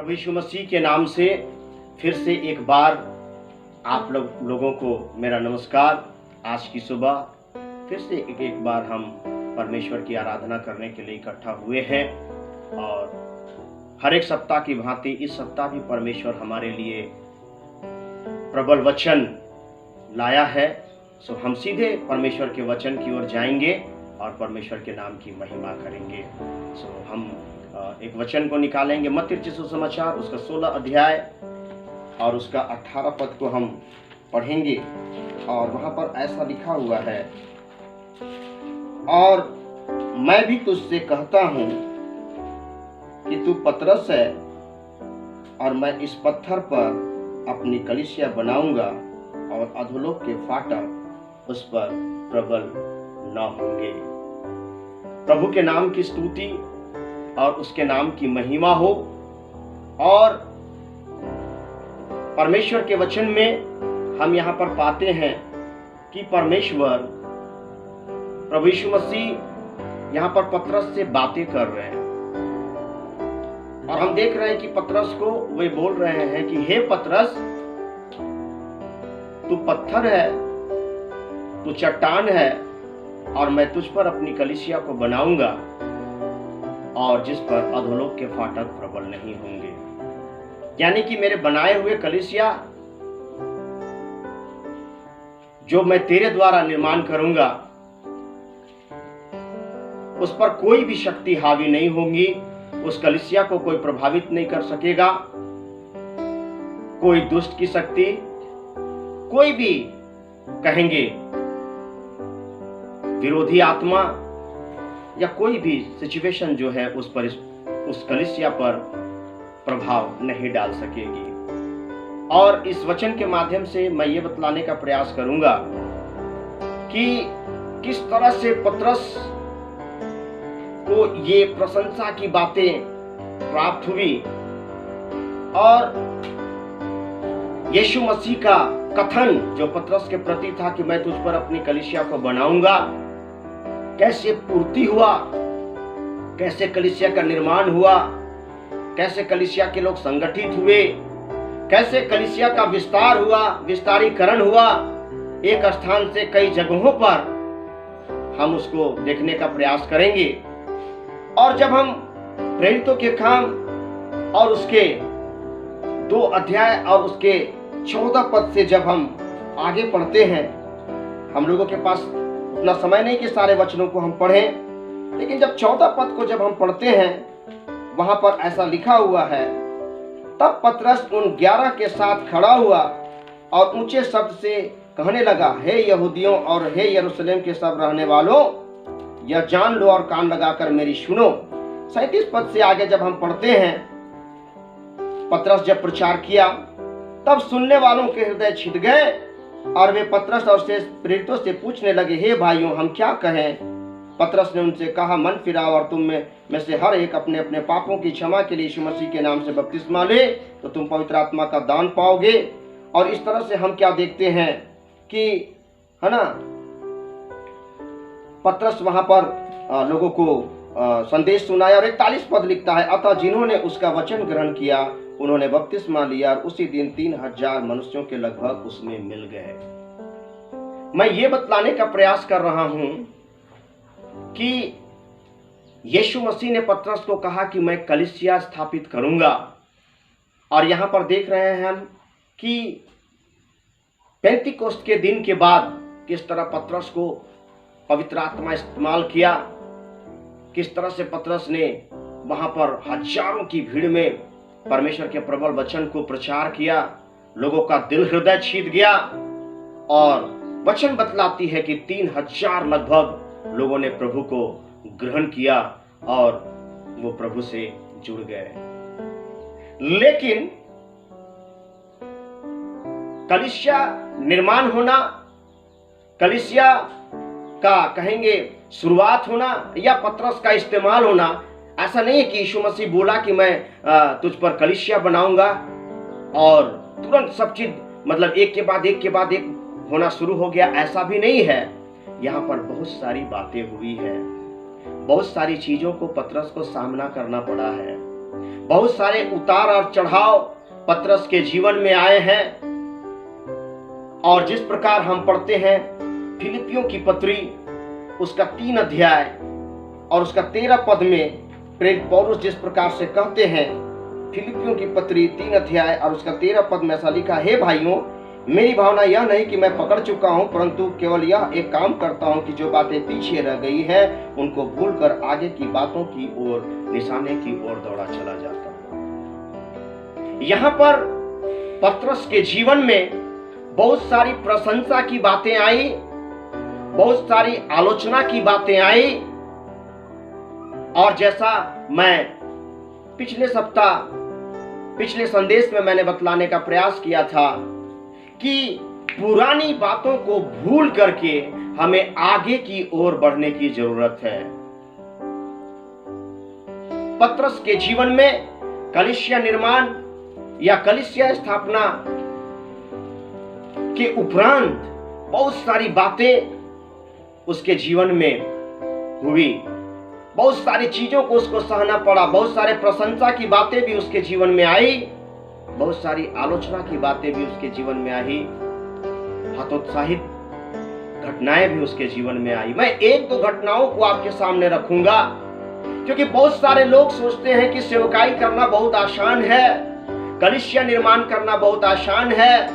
प्रभु यीशु मसीह के नाम से फिर से एक बार आप लोगों को मेरा नमस्कार। आज की सुबह फिर से एक बार हम परमेश्वर की आराधना करने के लिए इकट्ठा हुए हैं और हर एक सप्ताह की भांति इस सप्ताह भी परमेश्वर हमारे लिए प्रबल वचन लाया है। सो हम सीधे परमेश्वर के वचन की ओर जाएंगे और परमेश्वर के नाम की महिमा करेंगे। सो हम एक वचन को निकालेंगे, मत्ती रचित सुसमाचार उसका 16 अध्याय और उसका 18 पद को हम पढ़ेंगे और वहां पर ऐसा लिखा हुआ है, और मैं भी तुझसे कहता हूं कि तू पतरस है और मैं इस पत्थर पर अपनी कलीसिया बनाऊंगा और अधोलोक के फाटक उस पर प्रबल न होंगे। प्रभु के नाम की स्तुति और उसके नाम की महिमा हो। और परमेश्वर के वचन में हम यहाँ पर पाते हैं कि परमेश्वर प्रभु यीशु मसीह यहाँ पर पतरस से बातें कर रहे हैं और हम देख रहे हैं कि पतरस को वे बोल रहे हैं कि हे पतरस, तू पत्थर है, तू चट्टान है और मैं तुझ पर अपनी कलीसिया को बनाऊंगा और जिस पर अधोलोक के फाटक प्रबल नहीं होंगे। यानी कि मेरे बनाए हुए कलीसिया जो मैं तेरे द्वारा निर्माण करूंगा उस पर कोई भी शक्ति हावी नहीं होगी, उस कलीसिया को कोई प्रभावित नहीं कर सकेगा। कोई दुष्ट की शक्ति, कोई भी कहेंगे विरोधी आत्मा या कोई भी सिचुएशन जो है उस कलीसिया पर प्रभाव नहीं डाल सकेगी। और इस वचन के माध्यम से मैं ये बतलाने का प्रयास करूंगा कि किस तरह से पतरस को ये प्रशंसा की बातें प्राप्त हुई और यीशु मसीह का कथन जो पतरस के प्रति था कि मैं तुझ पर अपनी कलीसिया को बनाऊंगा, कैसे पूर्ति हुआ, कैसे कलीसिया का निर्माण हुआ, कैसे कलीसिया के लोग संगठित हुए, कैसे कलीसिया का विस्तार हुआ, विस्तारीकरण हुआ, एक स्थान से कई जगहों पर हम उसको देखने का प्रयास करेंगे। और जब हम प्रेरितों के काम और उसके 2 अध्याय और उसके 14 पद से जब हम आगे पढ़ते हैं, हम लोगों के पास उतना समय नहीं कि सारे वचनों को हम पढ़ें, लेकिन जब 14 पद को जब हम पढ़ते हैं वहां पर ऐसा लिखा हुआ है, तब पतरस उन 11 के साथ खड़ा हुआ और ऊंचे शब्द से कहने लगा, हे यहूदियों और हे यरूशलेम के सब रहने वालों, यह जान लो और कान लगाकर मेरी सुनो। 37 पद से आगे जब हम पढ़ते हैं, पतरस जब प्रचार किया तब सुनने वालों के हृदय छिद गए और वे पतरस और शेष प्रेरितों से पूछने लगे, हे भाइयों, हम क्या कहें? पतरस ने उनसे कहा, मन फिराओ और तुम में से हर एक अपने अपने पापों की क्षमा के लिए यीशु मसीह के नाम से बपतिस्मा ले, तो तुम पवित्र आत्मा का दान पाओगे। और इस तरह से हम क्या देखते हैं कि है ना, पतरस वहां पर लोगों को संदेश सुनाया। और 41 पद लिखता है, अतः जिन्होंने उसका वचन ग्रहण किया उन्होंने बपतिस्मा लिया और उसी दिन 3000 मनुष्यों के लगभग उसमें मिल गए। मैं ये बतलाने का प्रयास कर रहा हूं कि यीशु मसीह ने पतरस को कहा कि मैं कलीसिया स्थापित करूंगा। और यहां पर देख रहे हैं हम कि पेंतीकोस्त के दिन के बाद किस तरह पतरस को पवित्र आत्मा इस्तेमाल किया, किस तरह से पतरस ने वहां पर हजारों की भीड़ में परमेश्वर के प्रबल वचन को प्रचार किया। लोगों का दिल हृदय छीद गया और वचन बतलाती है कि 3000 लगभग लोगों ने प्रभु को ग्रहण किया और वो प्रभु से जुड़ गए। लेकिन कलीसिया निर्माण होना, कलीसिया का कहेंगे शुरुआत होना या पतरस का इस्तेमाल होना, ऐसा नहीं है कि यीशु मसीह बोला कि मैं तुझ पर कलीसिया बनाऊंगा और तुरंत सब चीज मतलब एक के बाद एक होना शुरू हो गया। ऐसा भी नहीं है। यहाँ पर बहुत सारी बातें हुई है, बहुत सारी चीजों को पतरस को सामना करना पड़ा है, बहुत सारे उतार और चढ़ाव पतरस के जीवन में आए हैं। और जिस प्रकार हम पढ़ते हैं फिलिपियों की पत्री उसका 3 अध्याय और उसका 13 पद में प्रेरित पौलुस जिस प्रकार से कहते हैं, फिलिपियों की पत्री 3 अध्याय और उसका 13 पद में ऐसा लिखा, हे भाइयों, मेरी भावना यह नहीं कि मैं पकड़ चुका हूं, परंतु केवल यह एक काम करता हूं कि जो बातें पीछे रह गई है उनको भूलकर आगे की बातों की ओर, निशाने की ओर दौड़ा चला जाता हूं। यहां पर पतरस के जीवन में बहुत सारी प्रशंसा की बातें आई, बहुत सारी आलोचना की बातें आई। और जैसा मैं पिछले संदेश में मैंने बतलाने का प्रयास किया था कि पुरानी बातों को भूल करके हमें आगे की ओर बढ़ने की जरूरत है। पतरस के जीवन में कलीसिया निर्माण या कलीसिया स्थापना के उपरांत बहुत सारी बातें उसके जीवन में हुई, बहुत सारी चीजों को उसको सहना पड़ा, बहुत सारे प्रशंसा की बातें भी उसके जीवन में आई, बहुत सारी आलोचना की बातें भी उसके जीवन में आई, हतोत्साहित घटनाएं भी उसके जीवन में आई। मैं 1-2 घटनाओं को आपके सामने रखूंगा, क्योंकि बहुत सारे लोग सोचते हैं कि सेवकाई करना बहुत आसान है, कलीसिया निर्माण करना बहुत आसान है,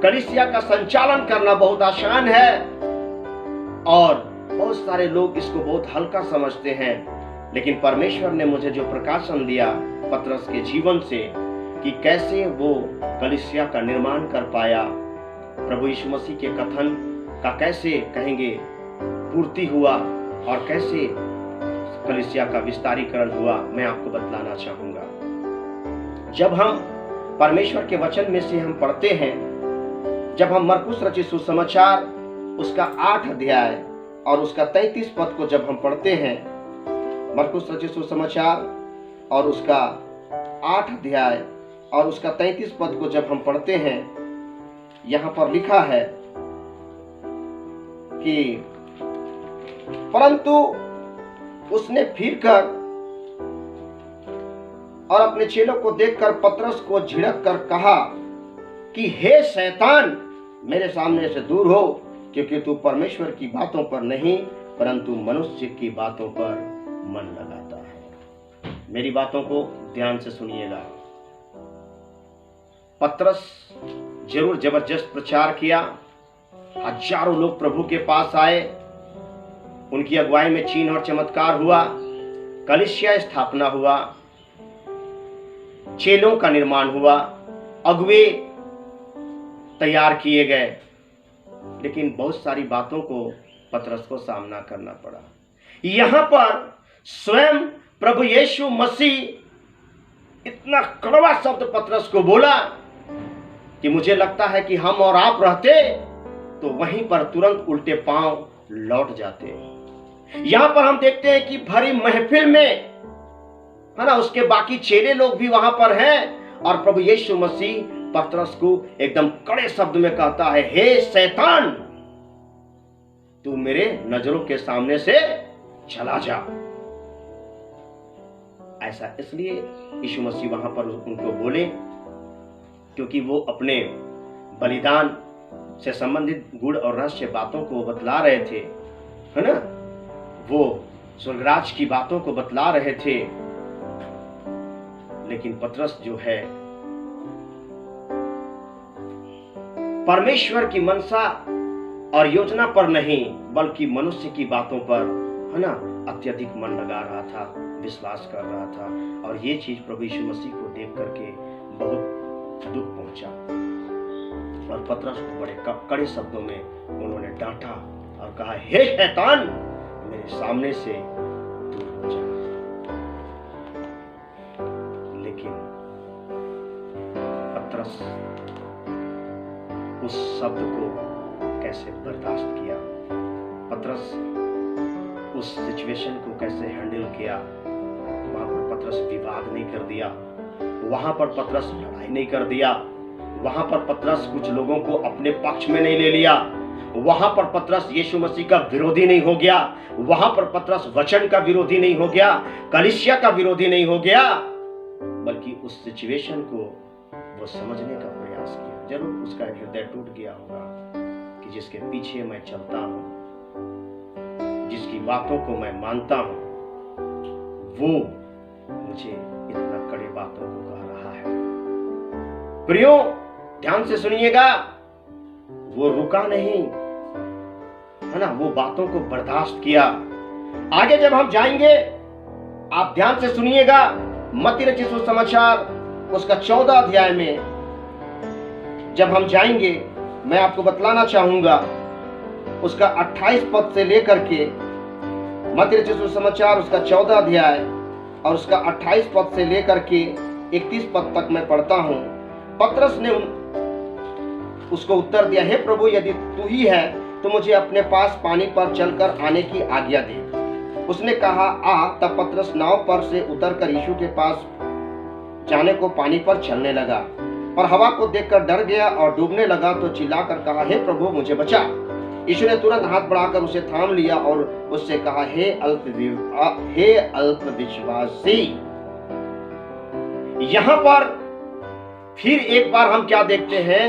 कलीसिया का संचालन करना बहुत आसान है, और बहुत सारे लोग इसको बहुत हल्का समझते हैं। लेकिन परमेश्वर ने मुझे जो प्रकाशन दिया पतरस के जीवन से कि कैसे वो कलीसिया का निर्माण कर पाया, प्रभु यीशु मसीह के कथन का कैसे कहेंगे पूर्ति हुआ और कैसे कलीसिया का विस्तारीकरण हुआ, मैं आपको बतलाना चाहूंगा। जब हम परमेश्वर के वचन में से हम पढ़ते हैं, जब हम मरकुस रचित सुसमाचार उसका 8 अध्याय और उसका 33 पद को जब हम पढ़ते हैं, मरकुस रचित सुसमाचार और उसका 8 अध्याय और उसका 33 पद को जब हम पढ़ते हैं, यहां पर लिखा है कि परंतु उसने फिरकर और अपने चेलों को देखकर पतरस को झिड़क कर कहा कि हे शैतान, मेरे सामने से दूर हो, क्योंकि तू परमेश्वर की बातों पर नहीं परंतु मनुष्य की बातों पर मन लगाता है। मेरी बातों को ध्यान से सुनिएगा। पतरस जरूर जबरदस्त प्रचार किया, हजारों लोग प्रभु के पास आए, उनकी अगुवाई में चिन्ह और चमत्कार हुआ, कलीसिया स्थापना हुआ, चेलों का निर्माण हुआ, अगुवे तैयार किए गए। लेकिन बहुत सारी बातों को पतरस को सामना करना पड़ा। यहां पर स्वयं प्रभु यीशु मसीह इतना कड़वा शब्द पतरस को बोला कि मुझे लगता है कि हम और आप रहते तो वहीं पर तुरंत उल्टे पांव लौट जाते। यहां पर हम देखते हैं कि भरी महफिल में, है ना, उसके बाकी चेले लोग भी वहां पर हैं और प्रभु यीशु मसीह पतरस को एकदम कड़े शब्द में कहता है, हे शैतान, तू मेरे नजरों के सामने से चला जा। ऐसा इसलिए यीशु मसीह वहां पर उनको बोले क्योंकि वो अपने बलिदान से संबंधित गुड़ और रहस्य बातों को बतला रहे थे, है ना, वो स्वर्गराज की बातों को बतला रहे थे। लेकिन पतरस जो है परमेश्वर की मनसा और योजना पर नहीं बल्कि मनुष्य की बातों पर, है ना, अत्यधिक मन लगा रहा था, विश्वास कर रहा था। और ये चीज प्रभु यीशु मसीह को देख करके बहुत दुख पहुंचा और पतरस को बड़े कड़े शब्दों में उन्होंने डांटा और कहा, हे शैतान, मेरे सामने से दूर हो जा। लेकिन पतरस उस शब्द को कैसे बर्दाश्त किया, पतरस उस सिचुएशन को कैसे हैंडल किया। वहां पर पतरस विवाद नहीं कर दिया, वहां पर पतरस लड़ाई नहीं कर दिया, वहां पर पतरस कुछ लोगों को अपने पक्ष में नहीं ले लिया, वहां पर पतरस यीशु मसीह का विरोधी नहीं हो गया, वहां पर पतरस वचन का विरोधी नहीं हो गया, कलीसिया का विरोधी नहीं हो गया, बल्कि उस सिचुएशन को वो समझने का प्रयास किया। जरूर उसका हृदय टूट गया होगा कि जिसके पीछे मैं चलता हूं, जिसकी बातों को मैं मानता हूं, वो मुझे इतना कड़े बातों को कह रहा है। प्रियो, ध्यान से सुनिएगा, वो रुका नहीं, है ना, वो बातों को बर्दाश्त किया। आगे जब हम जाएंगे, आप ध्यान से सुनिएगा, मत्ती रचित सुसमाचार उसका 14 अध्याय में जब हम जाएंगे, मैं आपको बतलाना चाहूंगा उसका 28 पद से लेकर के, मत्ती रचित सुसमाचार उसका 14 अध्याय और उसका 28 पद से लेकर के 31 पद तक मैं पढ़ता हूं। पतरस ने उसको उत्तर दिया, हे प्रभु, यदि तू ही है तो मुझे अपने पास पानी पर चलकर आने की आज्ञा दे। उसने कहा, आ। तब पतरस नाव पर से उतरकर यीशु के पास जाने को पानी पर चलने लगा, पर हवा को देखकर डर गया और डूबने लगा तो चिल्लाकर कहा, हे प्रभु, मुझे बचा। यीशु ने तुरंत हाथ बढ़ाकर उसे थाम लिया और उससे कहा, हे अल्प विश्वासी। यहां पर फिर एक बार हम क्या देखते हैं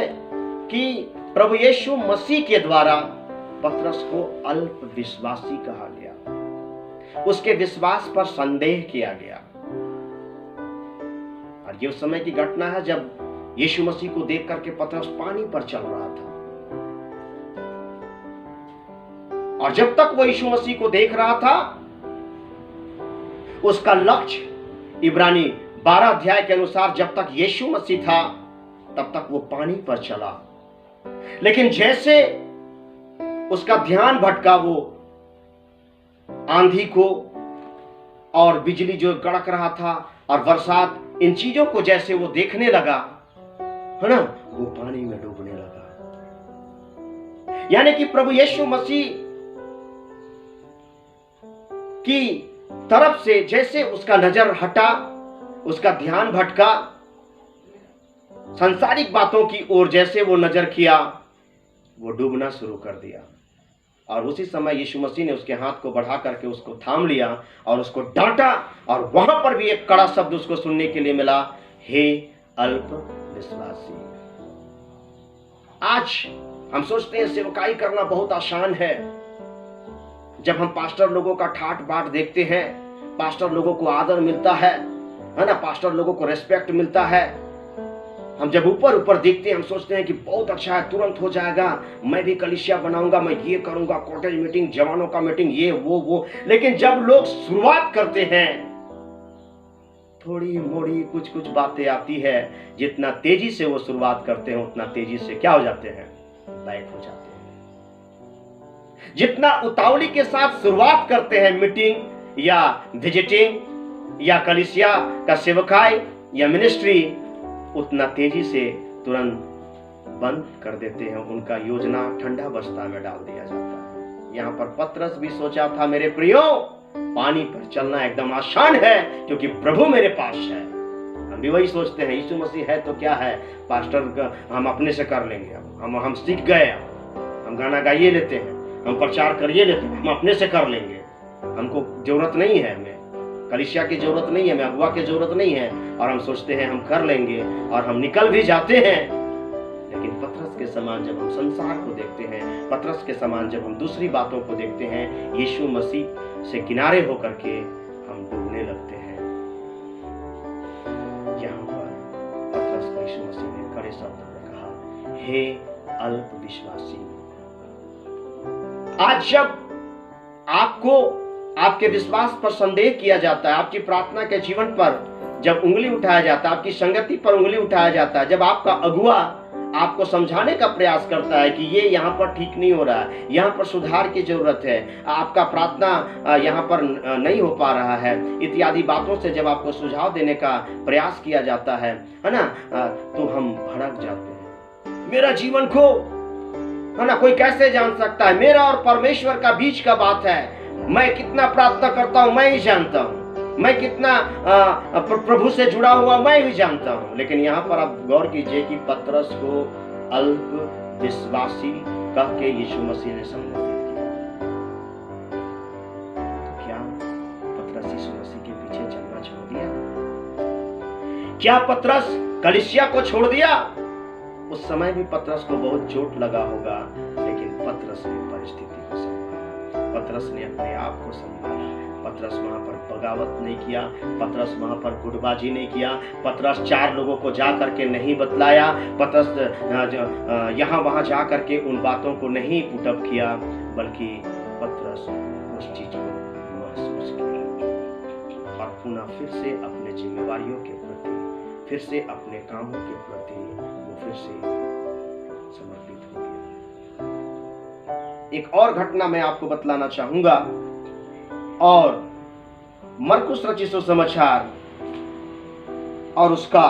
कि प्रभु यीशु मसीह के द्वारा पतरस को अल्प विश्वासी कहा गया, उसके विश्वास पर संदेह किया गया। और ये उस समय की घटना है जब यीशु मसीह को देख करके पतरस पानी पर चल रहा था, और जब तक वो यीशु मसीह को देख रहा था, उसका लक्ष्य इब्रानी 12 अध्याय के अनुसार जब तक यीशु मसीह था तब तक वो पानी पर चला। लेकिन जैसे उसका ध्यान भटका, वो आंधी को और बिजली जो कड़क रहा था और बरसात, इन चीजों को जैसे वो देखने लगा, है ना, वो पानी में डूबने लगा। यानी कि प्रभु यीशु मसीह की तरफ से जैसे उसका नजर हटा, उसका ध्यान भटका, सांसारिक बातों की ओर जैसे वो नजर किया, वो डूबना शुरू कर दिया। और उसी समय यीशु मसीह ने उसके हाथ को बढ़ा करके उसको थाम लिया और उसको डांटा, और वहां पर भी एक कड़ा शब्द उसको सुनने के लिए मिला, हे अल्प विश्वासी। आज हम सोचते हैं सेवकाई करना बहुत आसान है। जब हम पास्टर लोगों का ठाट बाट देखते हैं, पास्टर लोगों को आदर मिलता है ना, पास्टर लोगों को रेस्पेक्ट मिलता है, हम जब ऊपर ऊपर देखते हैं, हम सोचते हैं कि बहुत अच्छा है, तुरंत हो जाएगा, मैं भी कलीसिया बनाऊंगा, मैं ये करूंगा, कॉटेज मीटिंग, जवानों का मीटिंग, ये वो। लेकिन जब लोग शुरुआत करते हैं, थोड़ी मोड़ी कुछ कुछ बातें आती है, जितना तेजी से वो शुरुआत करते हैं उतना तेजी से क्या हो जाते हैं, बैक हो जाते हैं। जितना उतावली के साथ शुरुआत करते हैं मीटिंग या विजिटिंग या कलीसिया का सेवकाई या मिनिस्ट्री, उतना तेजी से तुरंत बंद कर देते हैं, उनका योजना ठंडा बस्ता में डाल दिया जाता है। यहाँ पर पतरस भी सोचा था, मेरे प्रियो, पानी पर चलना एकदम आसान है क्योंकि प्रभु मेरे पास है। हम भी वही सोचते हैं, यीशु मसीह है तो क्या है, पास्टर हम अपने से कर लेंगे, हम सीख गए, हम गाना गाइए लेते हैं, हम प्रचार करिए लेते हैं, हम अपने से कर लेंगे, हमको जरूरत नहीं है, हमें कलीसिया की जरूरत नहीं है, हमें अगुआ की जरूरत नहीं है, और हम सोचते हैं हम कर लेंगे और हम निकल भी जाते हैं। लेकिन पतरस के समान जब हम संसार को देखते हैं, पतरस के समान जब हम दूसरी बातों को देखते हैं, यीशु मसीह से किनारे होकर के हम डूबने लगते हैं। यहाँ पर पतरस को यीशु मसीह ने कड़े शब्दों में कहा, हे अल्प विश्वासी। आज जब आपको आपके विश्वास पर संदेह किया जाता है, आपकी प्रार्थना के जीवन पर जब उंगली उठाया जाता है, आपकी संगति पर उंगली उठाया जाता है, जब आपका अगुआ आपको समझाने का प्रयास करता है कि ये यहाँ पर ठीक नहीं हो रहा है, यहाँ पर सुधार की जरूरत है, आपका प्रार्थना यहाँ पर नहीं हो पा रहा है, इत्यादि बातों से जब आपको सुझाव देने का प्रयास किया जाता है ना, तो हम भड़क जाते हैं। मेरा जीवन को, है ना, कोई कैसे जान सकता है, मेरा और परमेश्वर का बीच का बात है, मैं कितना प्रार्थना करता हूं मैं ही जानता हूं, मैं कितना प्रभु से जुड़ा हुआ मैं ही जानता हूं। लेकिन यहाँ पर आप गौर कीजिए कि पतरस को अल्प विश्वासी कह के यीशु मसीह ने संबोधित किया। तो क्या पतरस यीशु मसीह के पीछे चलना छोड़ दिया? क्या पतरस कलीसिया को छोड़ दिया? उस समय भी पतरस को बहुत चोट लगा होगा, लेकिन पतरस ने परिस्थिति को संभाला, पतरस ने अपने आप को संभाला। पतरस वहां पर बगावत नहीं किया, पतरस वहां पर गुटबाजी नहीं किया, पतरस 4 लोगों को जा करके नहीं बतलाया, पतरस यहाँ वहां जा करके उन बातों को नहीं पुटअप किया, बल्कि पतरस उस चीज को महसूस किया और पुनः फिर से अपने जिम्मेवारियों के प्रति, फिर से अपने कामों के प्रति वो फिर से समर्पित हो गया। एक और घटना मैं आपको बतलाना चाहूंगा, और मरकुस रचित सुसमाचार और उसका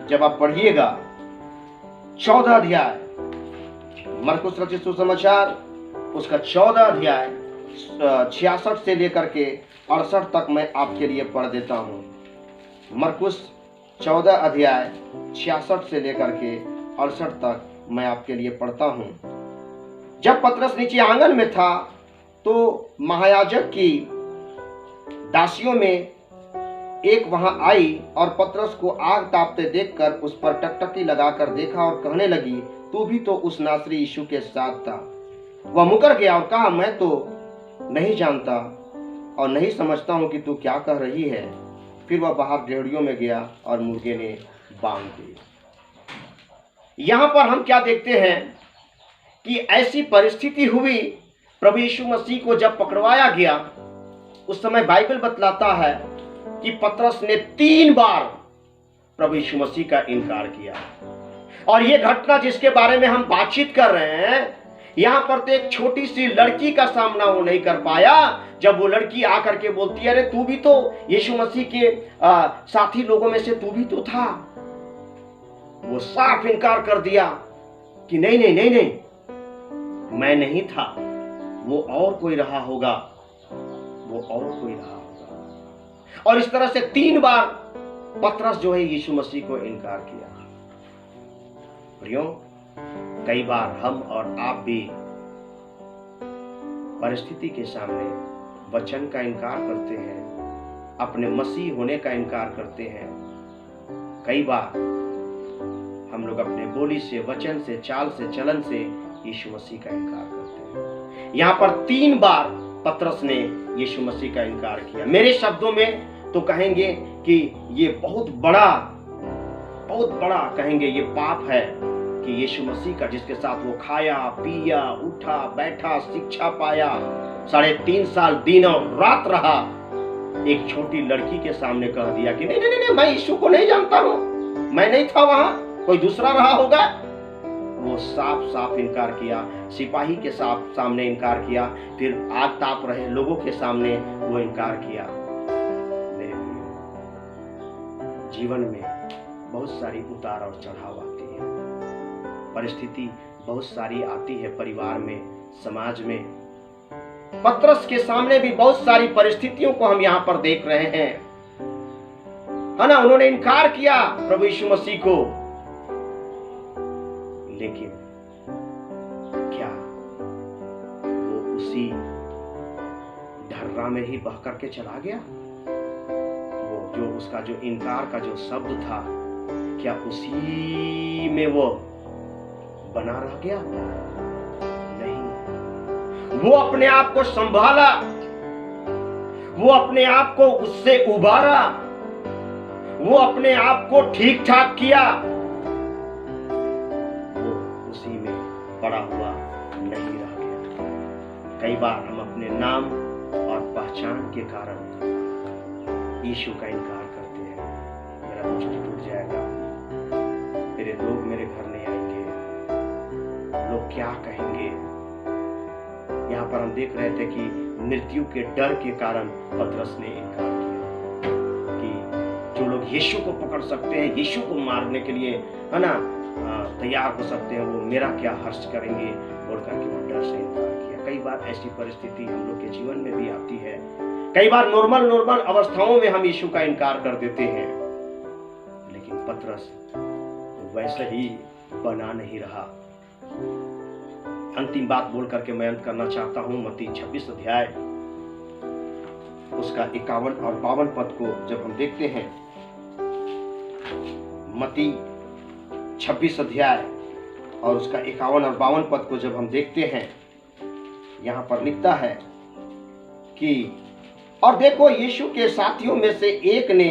जब आप पढ़िएगा 14 अध्याय, मरकुस रचित सुसमाचार उसका 14 अध्याय 66 से लेकर के 68 तक मैं आपके लिए पढ़ देता हूं। मरकुस 14 अध्याय 66 से लेकर के 68 तक मैं आपके लिए पढ़ता हूं। जब पतरस नीचे आंगन में था तो महायाजक की दासियों में एक वहां आई और पतरस को आग तापते देखकर उस पर टकटकी लगाकर देखा और कहने लगी, तू भी तो उस नासरी यीशु के साथ था। वह मुकर गया और कहा, मैं तो नहीं जानता और नहीं समझता हूं कि तू क्या कह रही है। फिर वह बाहर डेहड़ियों में गया और मुर्गे ने बांध दी। यहां पर हम क्या देखते हैं कि ऐसी परिस्थिति हुई, प्रभु यीशु मसीह को जब पकड़वाया गया, उस समय बाइबल बतलाता है कि पतरस ने 3 बार प्रभु यीशु मसीह का इनकार किया। और यह घटना जिसके बारे में हम बातचीत कर रहे हैं, यहां पर तो एक छोटी सी लड़की का सामना वो नहीं कर पाया। जब वो लड़की आकर के बोलती है, अरे तू भी तो यीशु मसीह के साथी लोगों में से तू भी तो था, वो साफ इनकार कर दिया कि नहीं नहीं नहीं नहीं, मैं नहीं था, वो और कोई रहा होगा, वो और कोई रहा होगा। और इस तरह से 3 बार पतरस जो है यीशु मसीह को इनकार किया। प्रियो, कई बार हम और आप भी परिस्थिति के सामने वचन का इनकार करते हैं, अपने मसीह होने का इनकार करते हैं। कई बार हम लोग अपने बोली से, वचन से, चाल से, चलन से यीशु मसीह का इनकार करते हैं। यहां पर 3 बार पतरस ने यीशु मसीह का इनकार किया। मेरे शब्दों में तो कहेंगे कि ये बहुत बड़ा कहेंगे ये पाप है कि यीशु मसीह का, जिसके साथ वो खाया, पिया, उठा, बैठा, शिक्षा पाया, 3.5 साल दिन और रात रहा, एक छोटी लड़की के सामने कह दिया कि नहीं नहीं नहीं, मैं यीशु को नहीं जानता हूं, मैं नहीं था वहां, कोई दूसरा रहा होगा। वो साफ इनकार किया, सिपाही के सामने इनकार किया, फिर आग ताप रहे लोगों के सामने वो इनकार किया। मेरे जीवन में बहुत सारी उतार और चढ़ाव आती है, परिस्थिति बहुत सारी आती है, परिवार में, समाज में। पतरस के सामने भी बहुत सारी परिस्थितियों को हम यहाँ पर देख रहे हैं, है ना। उन्होंने इनकार किया प्रभु यीशु मसीह को, लेकिन क्या वो उसी ढर्रा में ही बह करके चला गया? वो जो उसका जो इनकार का जो शब्द था, क्या उसी में वो बना रह गया? नहीं, वो अपने आप को संभाला, वो अपने आप को उससे उबारा, वो अपने आप को ठीक ठाक किया, उसी में पड़ा हुआ नहीं रह गया। कई बार हम अपने नाम और पहचान के कारण यीशु का इनकार करते हैं। मेरा कुछ टूट जाएगा, मेरे लोग मेरे घर नहीं आएंगे, लोग क्या कहेंगे। यहाँ पर हम देख रहे थे कि मृत्यु के डर के कारण पतरस ने इनकार किया कि जो लोग यीशु को पकड़ सकते हैं, यीशु को मारने के लिए, है ना, तैयार हो सकते हैं, वो मेरा क्या हर्ष करेंगे बोल करके वो डर से इनकार किया। कई बार ऐसी परिस्थिति हम लोग के जीवन में भी आती है। कई बार नॉर्मल अवस्थाओं में हम यीशु का इनकार कर देते हैं, लेकिन पतरस वैसे ही बना नहीं रहा। अंतिम बात बोल करके मैं अंत करना चाहता हूं। मत्ती 26 अध्याय उसका 51 और 52 पद को जब हम देखते हैं मत्ती 26 अध्याय और उसका 51 और 52 पद को जब हम देखते हैं, यहां पर लिखता है कि और देखो, यीशु के साथियों में से एक ने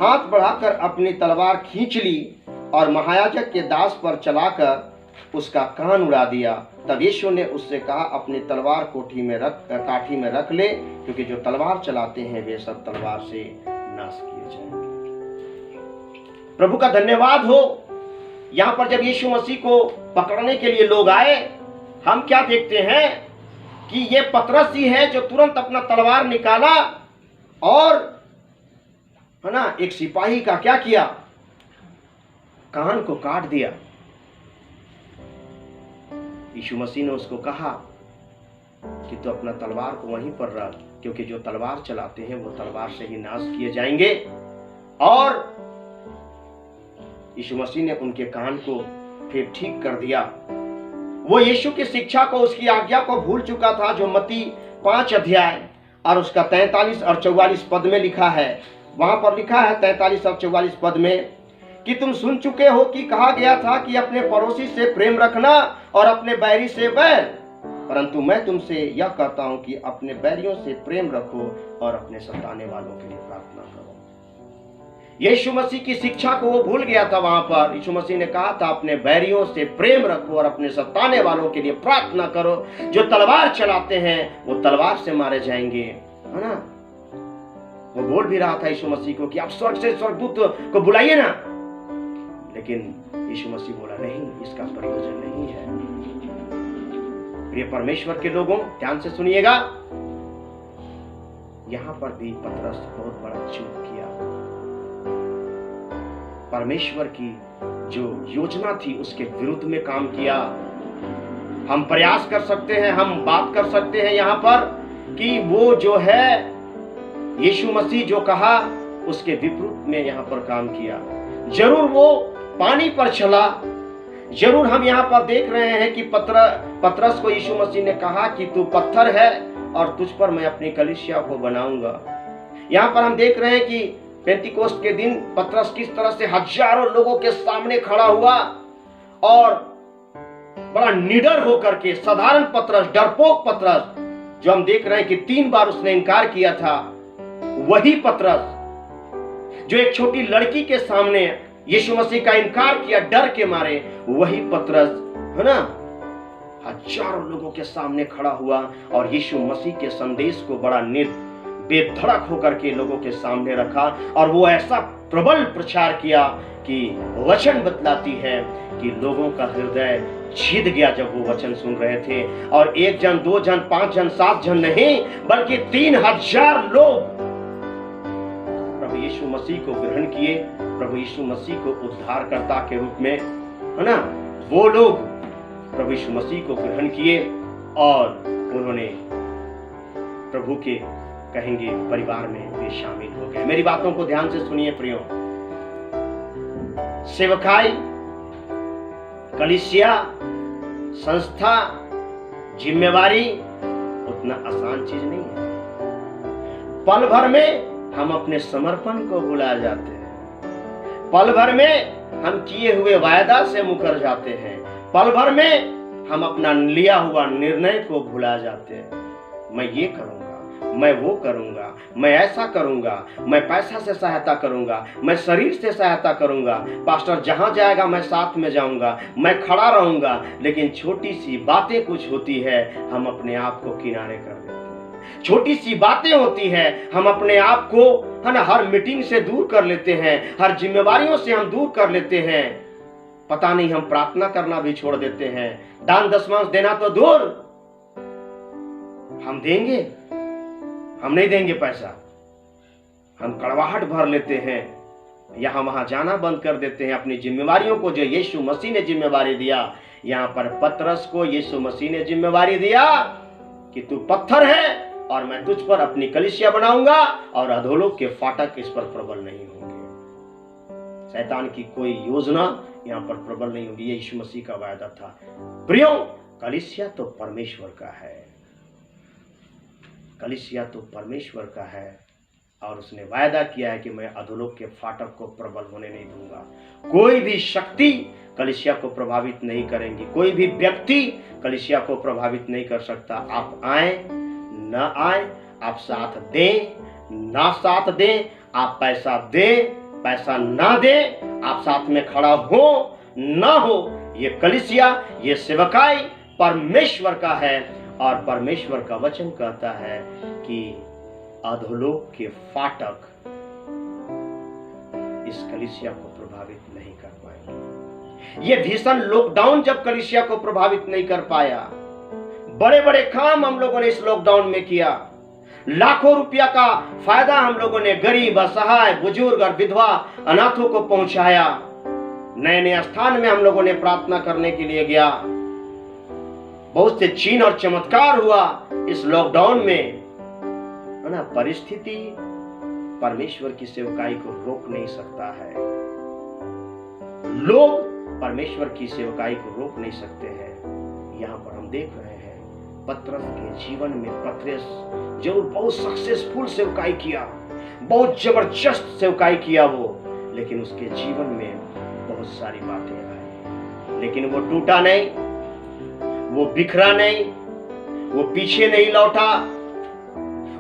हाथ बढ़ाकर अपनी तलवार खींच ली और महायाजक के दास पर चलाकर उसका कान उड़ा दिया। तब यीशु ने उससे कहा, अपनी तलवार काठी में रख ले, क्योंकि जो तलवार चलाते हैं वे सब तलवार से नाश किए जाएंगे। प्रभु का धन्यवाद हो। यहां पर जब यीशु मसीह को पकड़ने के लिए लोग आए, हम क्या देखते हैं कि ये पतरस ही है जो तुरंत अपना तलवार निकाला और है ना, एक सिपाही का क्या किया, कान को काट दिया। यीशु मसीह ने उसको कहा कि तू अपना तलवार को वहीं पर रख, क्योंकि जो तलवार चलाते हैं वो तलवार से ही नाश किए जाएंगे। और यीशु मसीह ने उनके कान को फिर ठीक कर दिया। वो यीशु की शिक्षा को, उसकी आज्ञा को भूल चुका था, जो मत्ती 5 अध्याय और उसका 43 और 44 पद में लिखा है। वहां पर लिखा है 43 और 44 पद में कि तुम सुन चुके हो कि कहा गया था कि अपने पड़ोसी से प्रेम रखना और अपने बैरी से बैर, परंतु मैं तुमसे यह कहता हूं कि अपने बैरियों से प्रेम रखो और अपने सताने वालों के लिए प्रार्थना करो। यीशु मसीह की शिक्षा को वो भूल गया था। वहां पर यीशु मसीह ने कहा था, अपने बैरियों से प्रेम रखो और अपने सताने वालों के लिए प्रार्थना करो। जो तलवार चलाते हैं वो तलवार से मारे जाएंगे, है ना। वो बोल भी रहा था यीशु मसीह को कि आप स्वर्ग से स्वर्गदूत को बुलाइए ना, लेकिन यीशु मसीह बोला नहीं, इसका प्रयोजन नहीं है। प्रिय परमेश्वर के लोगों, ध्यान से सुनिएगा, यहां पर भी पतरस बहुत बड़ा चूक किया। परमेश्वर की जो योजना थी उसके विरुद्ध में काम किया। हम प्रयास कर सकते हैं, हम बात कर सकते हैं यहां पर कि वो जो है यीशु मसीह जो कहा उसके विपरीत में यहां पर काम किया। जरूर वो पानी पर चला, जरूर हम यहां पर देख रहे हैं कि पतरस को यीशु मसीह ने कहा कि तू पत्थर है और तुझ पर मैं अपनी कलीसिया को बनाऊंगा। यहां पर हम देख रहे हैं कि पेंतीकोस्त के दिन पतरस किस तरह से हजारों लोगों के सामने खड़ा हुआ और बड़ा निडर होकर के, साधारण पतरस, डरपोक पतरस, जो हम देख रहे हैं कि 3 बार उसने इनकार किया था, वही पतरस जो एक छोटी लड़की के सामने यीशु मसीह का इनकार किया डर के मारे, वही पतरस, है ना, हजारों लोगों के सामने खड़ा हुआ और यीशु मसीह के संदेश को बड़ा बेधड़क होकर के लोगों के सामने रखा। और वो ऐसा प्रबल प्रचार किया कि वचन बतलाती है कि लोगों का हृदय छिद गया जब वो वचन सुन रहे थे। और 1 जन, 2 जन, 5 जन, 7 जन नहीं, बल्कि 3000 लोग प्रभु यीशु मसीह को ग्रहण किए, प्रभु यीशु मसीह को उद्धारकर्ता के रूप में, है ना। वो लोग प्रभु यीशु मसीह को ग्रहण किए और उन्होंने प्रभु के, कहेंगे, परिवार में वे शामिल हो गए। मेरी बातों को ध्यान से सुनिए प्रियो। सेवकाई, कलीसिया, संस्था, जिम्मेवारी उतना आसान चीज नहीं है। पल भर में हम अपने समर्पण को भुला जाते हैं, पल भर में हम किए हुए वायदा से मुकर जाते हैं, पल भर में हम अपना लिया हुआ निर्णय को भुला जाते हैं। मैं ये करूंगा, मैं वो करूंगा, मैं ऐसा करूंगा, मैं पैसा से सहायता करूंगा, मैं शरीर से सहायता करूंगा, पास्टर जहां जाएगा मैं साथ में जाऊंगा, मैं खड़ा रहूंगा। लेकिन छोटी सी बातें कुछ होती है, हम अपने आप को किनारे कर देते हैं। छोटी सी बातें होती है, हम अपने आप को, है ना, हर मीटिंग से दूर कर लेते हैं, हर जिम्मेवारियों से हम दूर कर लेते हैं। पता नहीं, हम प्रार्थना करना भी छोड़ देते हैं। दान दशमांश देना तो दूर, हम देंगे, हम नहीं देंगे पैसा, हम कड़वाहट भर लेते हैं, यहां वहां जाना बंद कर देते हैं। अपनी जिम्मेवारियों को जो यीशु मसीह ने जिम्मेवारी दिया, यहां पर पतरस को यीशु मसीह ने जिम्मेवारी दिया कि तू पत्थर है और मैं तुझ पर अपनी कलीसिया बनाऊंगा और अधोलोक के फाटक इस पर प्रबल नहीं होंगे। शैतान की कोई योजना यहां पर प्रबल नहीं होगी। ये यीशु मसीह का वायदा था। प्रियो, कलीसिया तो परमेश्वर का है, कलीसिया तो परमेश्वर का है। और उसने वायदा किया है कि मैं अधोलोक के फाटक को प्रबल होने नहीं दूंगा। कोई भी शक्ति कलीसिया को प्रभावित नहीं करेंगी, कोई भी व्यक्ति कलीसिया को प्रभावित नहीं कर सकता। आप आए न आए, आप साथ दें ना साथ दें, आप पैसा दें पैसा ना दें, आप साथ में खड़ा हो ना हो, ये कलीसिया, ये सेवकाई परमेश्वर का है। और परमेश्वर का वचन कहता है कि अधोलोक के फाटक इस कलीसिया को प्रभावित नहीं कर पाएंगे। ये भीषण लॉकडाउन जब कलीसिया को प्रभावित नहीं कर पाया, बड़े बड़े काम हम लोगों ने इस लॉकडाउन में किया, लाखों रुपया का फायदा हम लोगों ने गरीब, असहाय, बुजुर्ग और विधवा अनाथों को पहुंचाया। नए नए स्थान में हम लोगों ने प्रार्थना करने के लिए गया, बहुत से चिन्ह और चमत्कार हुआ इस लॉकडाउन में, है ना। परिस्थिति परमेश्वर की सेवकाई को रोक नहीं सकता है, लोग परमेश्वर की सेवकाई को रोक नहीं सकते हैं। यहाँ पर हम देख रहे हैं पतरस के जीवन में, पतरस जरूर बहुत सक्सेसफुल सेवकाई किया, बहुत जबरदस्त सेवकाई किया वो, लेकिन उसके जीवन में बहुत सारी बातें आई, लेकिन वो टूटा नहीं, वो बिखरा नहीं, वो पीछे नहीं लौटा,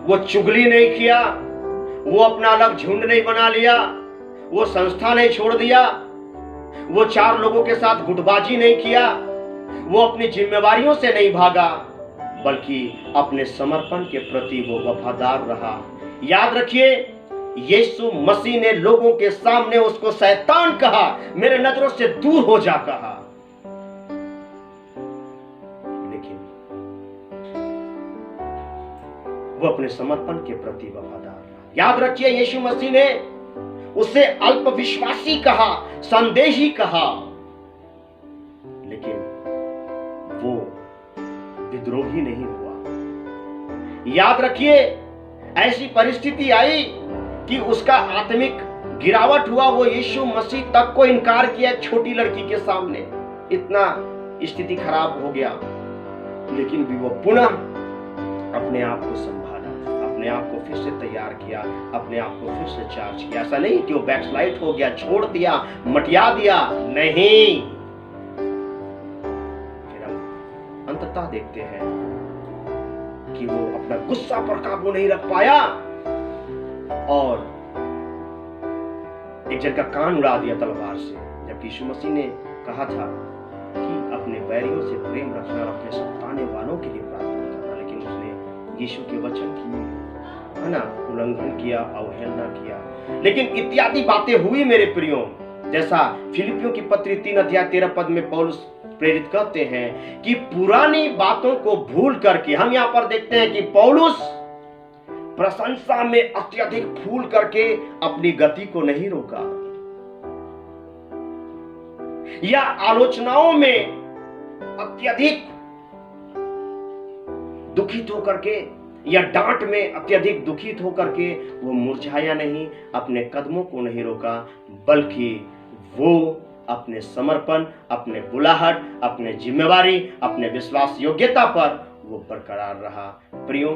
वो चुगली नहीं किया, वो अपना अलग झुंड नहीं बना लिया, वो संस्था नहीं छोड़ दिया, वो चार लोगों के साथ गुटबाजी नहीं किया, वो अपनी जिम्मेवारियों से नहीं भागा, बल्कि अपने समर्पण के प्रति वो वफादार रहा। याद रखिए, यीशु मसीह ने लोगों के सामने उसको शैतान कहा, मेरे नजरों से दूर हो जा कहा, लेकिन वो अपने समर्पण के प्रति वफादार रहा। याद रखिए, यीशु मसीह ने उसे अल्पविश्वासी कहा, संदेही कहा, लेकिन वो विद्रोही नहीं हुआ। याद रखिए, ऐसी परिस्थिति आई कि उसका आत्मिक गिरावट हुआ, वो यीशु मसीह तक को इनकार किया छोटी लड़की के सामने, इतना स्थिति खराब हो गया, लेकिन भी वो पुनः अपने आप को संभाला, अपने आप को फिर से तैयार किया, अपने आप को फिर से चार्ज किया। ऐसा नहीं कि वो बैकस्लाइड हो गया, छोड़ दिया, मटिया दिया, नहीं। फिर हम अंततः देखते हैं कि वो अपना गुस्सा पर काबू नहीं रख पाया और एक जन का कान उड़ा दिया तलवार से, जबकि यीशु मसीह ने कहा था कि अपने बैरियों से प्रेम रखना और अपने सताने वालों के लिए प्रार्थना करना, लेकिन उसने यीशु के वचन की, है ना, उल्लंघन किया, अवहेलना किया। लेकिन इत्यादि बातें हुई मेरे प्रियो, जैसा फिलिपियों की पत्री 3:13 में पौलुस प्रेरित कहते हैं कि पुरानी बातों को भूल करके, हम यहां पर देखते हैं कि पौलुस प्रशंसा में अत्यधिक फूल करके अपनी गति को नहीं रोका, या आलोचनाओं में अत्यधिक दुखित होकर के, या डांट में अत्यधिक दुखित होकर के वो मुरझाया नहीं, अपने कदमों को नहीं रोका, बल्कि वो अपने समर्पण, अपने बुलाहट, अपने जिम्मेवारी, अपने विश्वास योग्यता पर वो बरकरार रहा। प्रियो,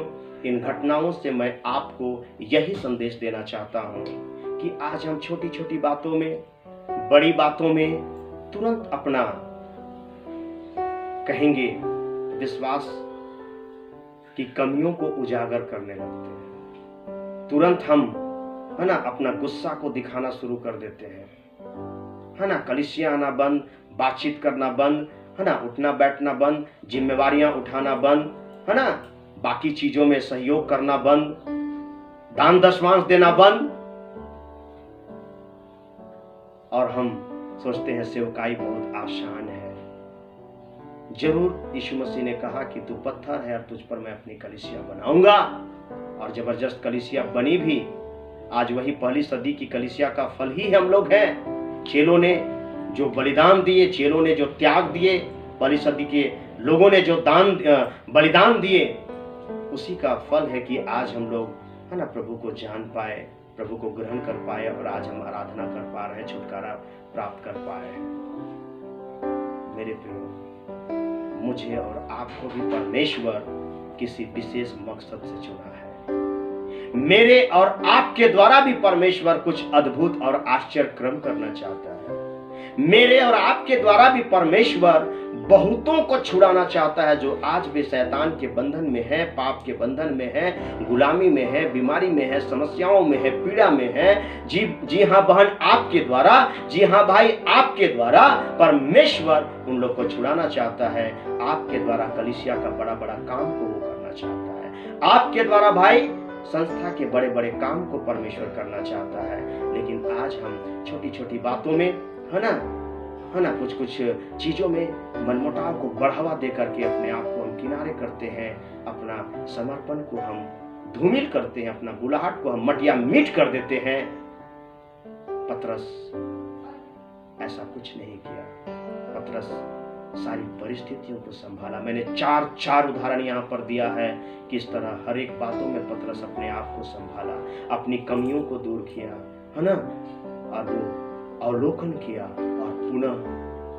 इन घटनाओं से मैं आपको यही संदेश देना चाहता हूं कि आज हम छोटी छोटी बातों में, बड़ी बातों में तुरंत अपना कहेंगे विश्वास की कमियों को उजागर करने लगते हैं। तुरंत हम, है ना, अपना गुस्सा को दिखाना शुरू कर देते हैं, है ना, कलीसिया आना बंद, बातचीत करना बंद, है ना, उठना बैठना बंद, जिम्मेवारियां उठाना बंद, है ना, बाकी चीजों में सहयोग करना बंद, दान दशमांश देना बंद, और हम सोचते हैं सेवकाई बहुत आसान है। जरूर यीशु मसीह ने कहा कि तू पत्थर है और तुझ पर मैं अपनी कलीसिया बनाऊंगा, और जबरदस्त कलीसिया बनी भी। आज वही पहली सदी की कलीसिया का फल ही हम लोग हैं। चेलों ने जो बलिदान दिए, चेलों ने जो त्याग दिए, पहली सदी के लोगों ने जो बलिदान दिए, उसी का फल है कि आज हम लोग, है ना, प्रभु को जान पाए, प्रभु को ग्रहण कर पाए, और आज हम आराधना कर पा रहे हैं, छुटकारा प्राप्त कर पाए हैं। मेरे प्रियो, मुझे और आपको भी परमेश्वर किसी विशेष मकसद से चुना है। मेरे और आपके द्वारा भी परमेश्वर कुछ अद्भुत और आश्चर्य क्रम करना चाहता है। मेरे और आपके द्वारा भी परमेश्वर बहुतों को छुड़ाना चाहता है जो आज भी शैतान के बंधन में है, पाप के बंधन में है, गुलामी में है, बीमारी में है, समस्याओं में है, पीड़ा में है। जी हाँ बहन, आपके द्वारा, जी हाँ भाई, आपके द्वारा परमेश्वर उन लोग को छुड़ाना चाहता है। आपके द्वारा कलीसिया का बड़ा बड़ा काम को वो करना चाहता है। आपके द्वारा भाई संस्था के बड़े बड़े काम को परमेश्वर करना चाहता है। लेकिन आज हम छोटी छोटी बातों में, है ना, कुछ चीजों में मनमुटाव को बढ़ावा दे करके अपने आप को हम किनारे करते हैं, अपना समर्पण को हम धूमिल करते हैं, अपना बुलाहट को हम मटिया मीट कर देते हैं। पतरस ऐसा कुछ नहीं किया। पतरस सारी परिस्थितियों को संभाला। मैंने चार उदाहरण यहाँ पर दिया है किस तरह हर एक बातों में पतरस अपने आप को संभाला, अपनी कमियों को दूर किया, है ना, और वो अवलोकन किया और पुनः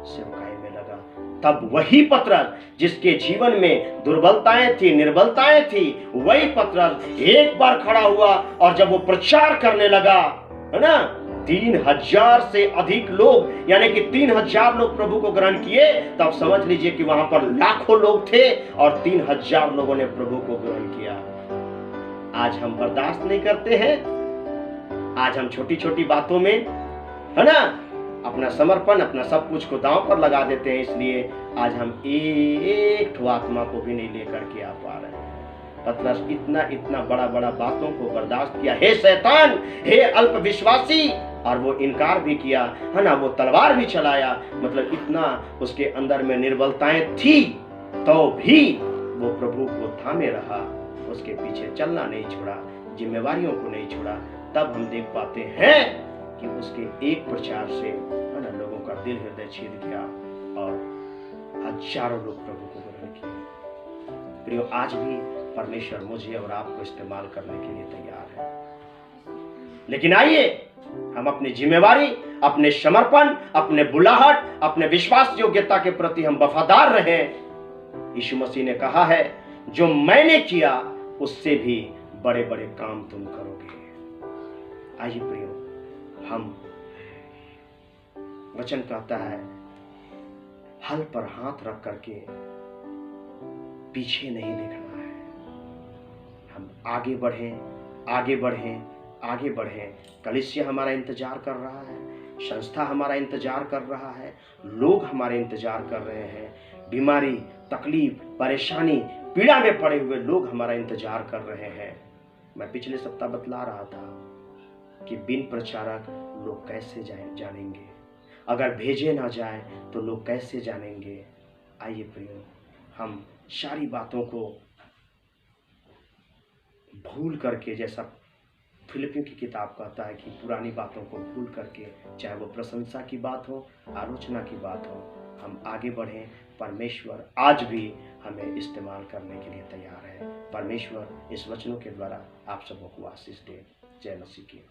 सेवकाई में लगा। तब वही पतरस जिसके जीवन में दुर्बलताएं थी, निर्बलताएं थी, वही पतरस एक बार खड़ा हुआ और जब वो प्रचार करने लगा, है ना, 3000 से अधिक लोग, यानी कि 3000 लोग प्रभु को ग्रहण किए। तब समझ लीजिए कि वहां पर लाखों लोग थे और 3000 लोगों ने प्रभु को ग्रहण किया। आज हम बर्दाश्त नहीं करते हैं। आज हम छोटी छोटी बातों में, है ना, अपना समर्पण, अपना सब कुछ को दांव पर लगा देते हैं। इसलिए आज हम एक आत्मा को भी नहीं लेकर के आ पा रहे हैं। पतरस इतना बड़ा बातों को बर्दाश्त किया। हे शैतान, हे अल्प विश्वासी, और वो इनकार भी किया, है ना, वो तलवार भी चलाया। मतलब इतना उसके अंदर में निर्बलताएं थी तो भी वो प्रभु को थामे रहा, उसके पीछे चलना नहीं छोड़ा, जिम्मेवारियों को नहीं छोड़ा। तब हम देख पाते हैं कि उसके एक प्रचार से, है ना, लोगों का दिल हृदय छीन गया और हजारों लोग प्रभु को ग्रहण किए। प्रियो, आज भी परमेश्वर मुझे और आपको इस्तेमाल करने के लिए तैयार है। लेकिन आइए हम अपनी जिम्मेवारी, अपने समर्पण, अपने बुलाहट, अपने विश्वास योग्यता के प्रति हम वफादार रहें। यीशु मसीह ने कहा है, जो मैंने किया उससे भी बड़े बड़े काम तुम करोगे। आइए प्रियो, हम, वचन कहता है, हल पर हाथ रख करके पीछे नहीं देखना है। हम आगे बढ़ें, आगे बढ़ें, आगे बढ़ें। कलीसिया हमारा इंतजार कर रहा है, संस्था हमारा इंतजार कर रहा है, लोग हमारे इंतजार कर रहे हैं। बीमारी, तकलीफ, परेशानी, पीड़ा में पड़े हुए लोग हमारा इंतजार कर रहे हैं। मैं पिछले सप्ताह बतला रहा था कि बिन प्रचारक लोग कैसे जानेंगे, अगर भेजे ना जाए तो लोग कैसे जानेंगे। आइए प्रियो, हम सारी बातों को भूल करके, जैसा फिलिपियों की किताब कहता है कि पुरानी बातों को भूल करके, चाहे वो प्रशंसा की बात हो, आलोचना की बात हो, हम आगे बढ़ें। परमेश्वर आज भी हमें इस्तेमाल करने के लिए तैयार है। परमेश्वर इस वचनों के द्वारा आप सबों को आशीष दे। जय मसीह की।